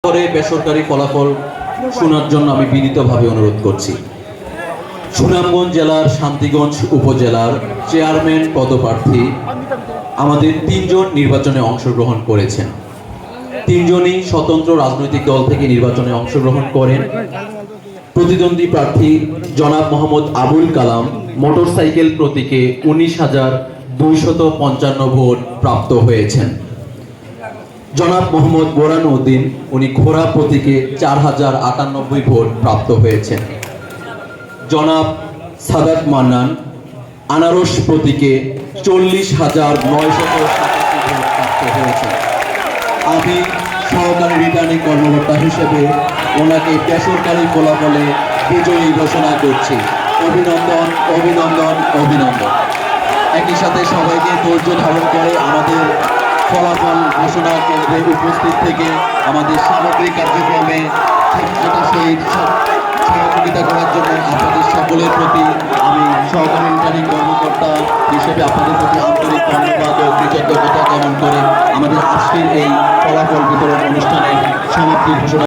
করে বেসরকারি ফলাফল শোনার জন্য আমি বিনীতভাবে অনুরোধ করছি। সুনামগঞ্জ জেলার শান্তিগঞ্জ উপজেলার চেয়ারম্যান পদপ্রার্থী আমাদের 3 জন নির্বাচনে অংশগ্রহণ করেছেন। 3 জনই স্বতন্ত্র রাজনৈতিক দল থেকে নির্বাচনে অংশগ্রহণ করেন। প্রতিদ্বন্দ্বী প্রার্থী জনাব মোহাম্মদ আবুল কালাম মোটরসাইকেল প্রতীকে 19,255 ভোট প্রাপ্ত হয়েছেন। জনাব মোহাম্মদ বোরান উদ্দিন উনি ঘোড়া প্রতীকে 4,098 ভোট প্রাপ্ত হয়েছেন। জনাব সাদাত মান্নান আনারস প্রতীকে 40,987 ভোট প্রাপ্ত হয়েছেন। আমি সহকারী রিটার্নিং কর্মকর্তা হিসেবে ওনাকে বেসরকারি ফলাফলে বিজয়ী ঘোষণা করছি। অভিনন্দন, অভিনন্দন, অভিনন্দন। একই সাথে সবাইকে ধৈর্য ধারণ করে আমাদের ফলাফল ঘোষণা কেন্দ্রে উপস্থিত থেকে আমাদের সামগ্রিক কার্যক্রমে সহিংসতার সহিত সহযোগিতা করার জন্য আপনাদের সকলের প্রতি আমি সহকারী রিটার্নিং কর্মকর্তা হিসেবে আপনাদের প্রতি আন্তরিক ধন্যবাদ ও কৃতজ্ঞতা জ্ঞাপন করে আমাদের আজকের এই ফলাফল বিতরণ অনুষ্ঠানের সমাপ্তি ঘোষণা